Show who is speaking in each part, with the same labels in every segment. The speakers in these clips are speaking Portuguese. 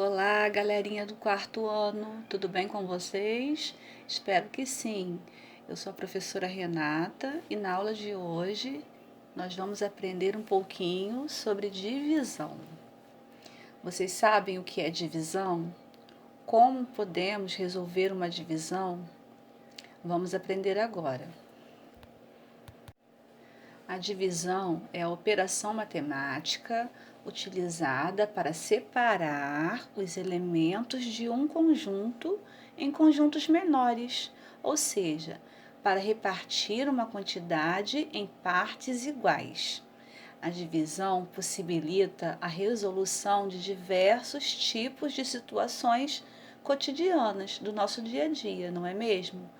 Speaker 1: Olá, galerinha do quarto ano, tudo bem com vocês? Espero que sim. Eu sou a professora Renata e na aula de hoje nós vamos aprender um pouquinho sobre divisão. Vocês sabem o que é divisão? Como podemos resolver uma divisão? Vamos aprender agora. A divisão é a operação matemática utilizada para separar os elementos de um conjunto em conjuntos menores, ou seja, para repartir uma quantidade em partes iguais. A divisão possibilita a resolução de diversos tipos de situações cotidianas do nosso dia a dia, não é mesmo?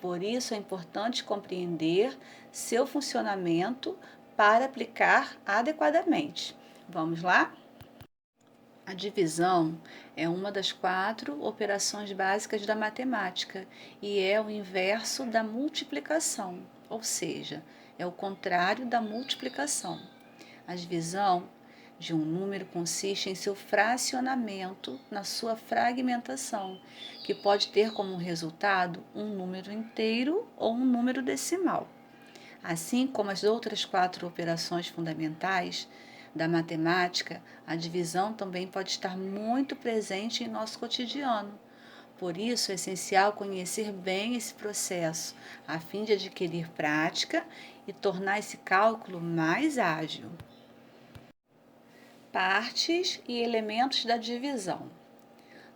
Speaker 1: Por isso é importante compreender seu funcionamento para aplicar adequadamente. Vamos lá? A divisão é uma das 4 operações básicas da matemática e é o inverso da multiplicação, ou seja, é o contrário da multiplicação. A divisão de um número consiste em seu fracionamento na sua fragmentação, que pode ter como resultado um número inteiro ou um número decimal. Assim como as outras 4 operações fundamentais da matemática, a divisão também pode estar muito presente em nosso cotidiano. Por isso, é essencial conhecer bem esse processo, a fim de adquirir prática e tornar esse cálculo mais ágil. Partes e elementos da divisão.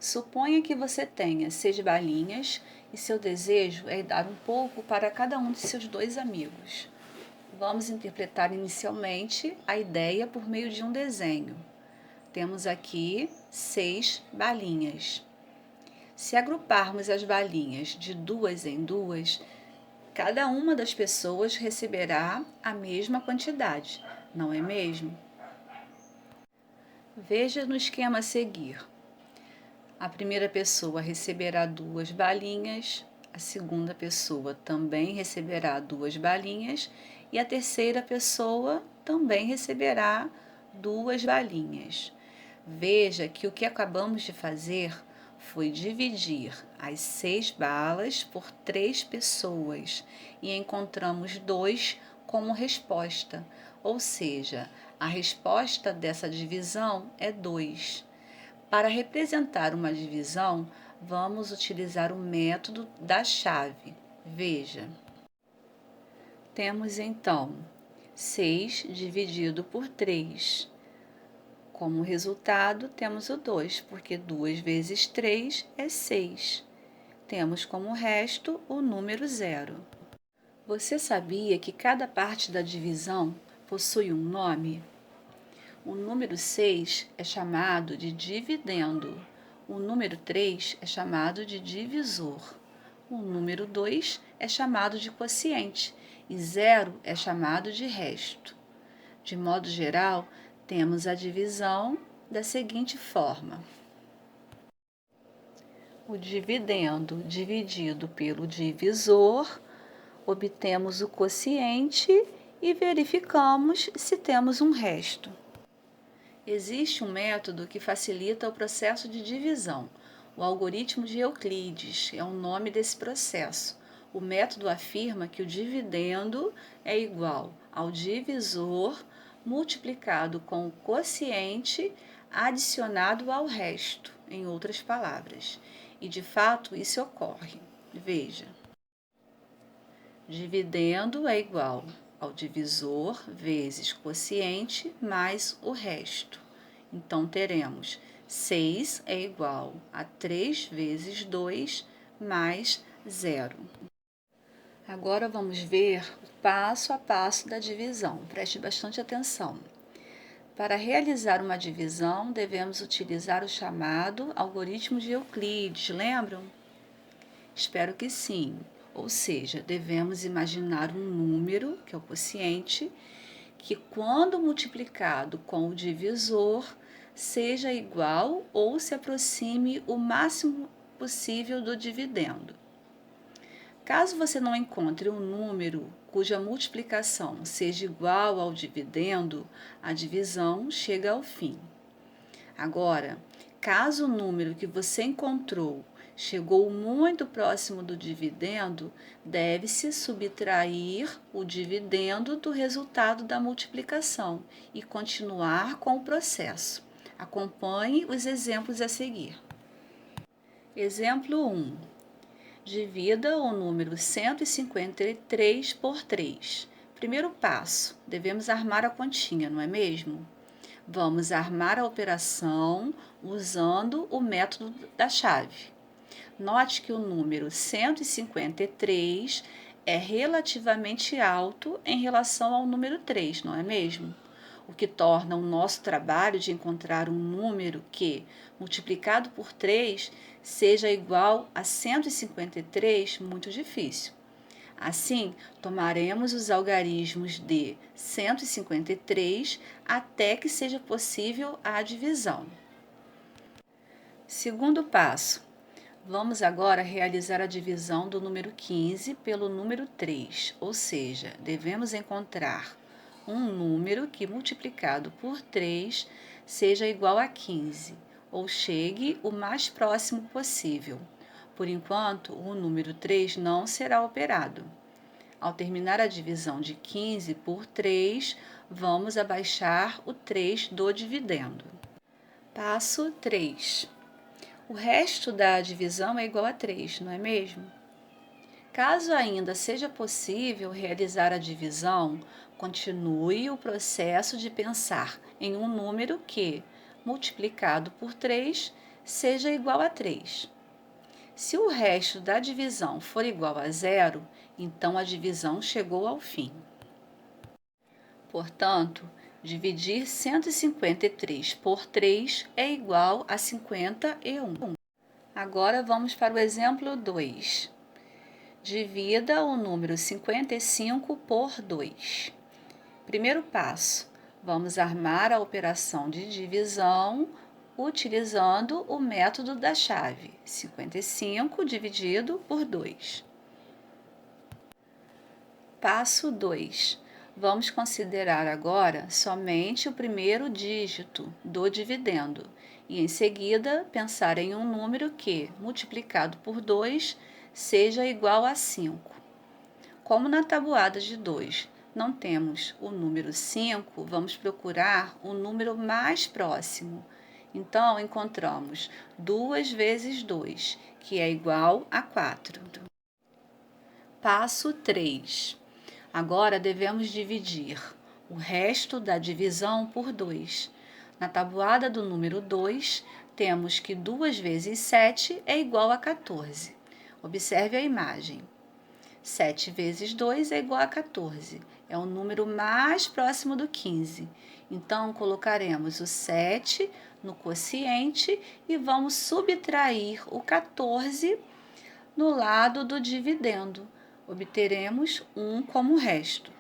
Speaker 1: Suponha que você tenha 6 balinhas e seu desejo é dar um pouco para cada um de seus 2 amigos. Vamos interpretar inicialmente a ideia por meio de um desenho. Temos aqui 6 balinhas. Se agruparmos as balinhas de 2 em 2, cada uma das pessoas receberá a mesma quantidade, não é mesmo? Veja no esquema a seguir. A primeira pessoa receberá 2 balinhas, a segunda pessoa também receberá 2 balinhas e a terceira pessoa também receberá 2 balinhas. Veja que o que acabamos de fazer foi dividir as 6 balas por 3 pessoas e encontramos 2 como resposta, ou seja, a resposta dessa divisão é 2. Para representar uma divisão, vamos utilizar o método da chave. Veja. Temos então 6 dividido por 3. Como resultado, temos o 2, porque 2 vezes 3 é 6. Temos como resto o número 0. Você sabia que cada parte da divisão possui um nome? O número 6 é chamado de dividendo. O número 3 é chamado de divisor. O número 2 é chamado de quociente e 0 é chamado de resto. De modo geral, temos a divisão da seguinte forma: o dividendo dividido pelo divisor, obtemos o quociente e verificamos se temos um resto. Existe um método que facilita o processo de divisão. O algoritmo de Euclides é o nome desse processo. O método afirma que o dividendo é igual ao divisor multiplicado com o quociente adicionado ao resto, em outras palavras. E de fato isso ocorre. Veja. Dividendo é igual ao divisor vezes quociente mais o resto. Então, teremos 6 é igual a 3 vezes 2 mais 0. Agora vamos ver o passo a passo da divisão. Preste bastante atenção. Para realizar uma divisão, devemos utilizar o chamado algoritmo de Euclides, lembram? Espero que sim. Ou seja, devemos imaginar um número, que é o quociente, que quando multiplicado com o divisor, seja igual ou se aproxime o máximo possível do dividendo. Caso você não encontre um número cuja multiplicação seja igual ao dividendo, a divisão chega ao fim. Agora, Caso o número que você encontrou chegou muito próximo do dividendo, deve-se subtrair o dividendo do resultado da multiplicação e continuar com o processo. Acompanhe os exemplos a seguir. Exemplo 1. Divida o número 153 por 3. Primeiro passo, devemos armar a continha, não é mesmo? Vamos armar a operação usando o método da chave. Note que o número 153 é relativamente alto em relação ao número 3, não é mesmo? O que torna o nosso trabalho de encontrar um número que, multiplicado por 3, seja igual a 153 muito difícil. Assim, tomaremos os algarismos de 153 até que seja possível a divisão. Segundo passo, vamos agora realizar a divisão do número 15 pelo número 3, ou seja, devemos encontrar um número que, multiplicado por 3, seja igual a 15, ou chegue o mais próximo possível. Por enquanto, o número 3 não será operado. Ao terminar a divisão de 15 por 3, vamos abaixar o 3 do dividendo. Passo 3. O resto da divisão é igual a 3, não é mesmo? Caso ainda seja possível realizar a divisão, continue o processo de pensar em um número que, multiplicado por 3, seja igual a 3. Se o resto da divisão for igual a 0, então a divisão chegou ao fim. Portanto, dividir 153 por 3 é igual a 51. Agora vamos para o exemplo 2. Divida o número 55 por 2. Primeiro passo, vamos armar a operação de divisão utilizando o método da chave, 55 dividido por 2. Passo 2. Vamos considerar agora somente o primeiro dígito do dividendo e, em seguida, pensar em um número que, multiplicado por 2, seja igual a 5. Como na tabuada de 2 não temos o número 5, vamos procurar o número mais próximo. Então, encontramos 2 vezes 2, que é igual a 4. Passo 3. Agora devemos dividir o resto da divisão por 2. Na tabuada do número 2, temos que 2 vezes 7 é igual a 14. Observe a imagem. 7 vezes 2 é igual a 14. É o número mais próximo do 15. Então, colocaremos o 7 no quociente e vamos subtrair o 14 no lado do dividendo. Obteremos 1 como resto.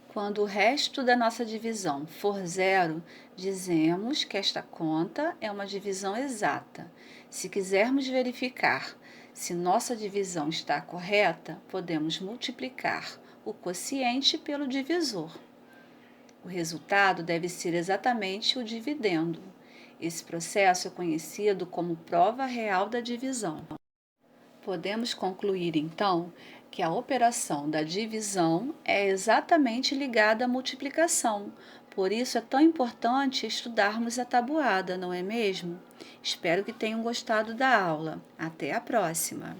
Speaker 1: Quando o resto da nossa divisão for 0, dizemos que esta conta é uma divisão exata. Se quisermos verificar se nossa divisão está correta, podemos multiplicar o quociente pelo divisor. O resultado deve ser exatamente o dividendo. Esse processo é conhecido como prova real da divisão. Podemos concluir, então, que a operação da divisão é exatamente ligada à multiplicação. Por isso é tão importante estudarmos a tabuada, não é mesmo? Espero que tenham gostado da aula. Até a próxima!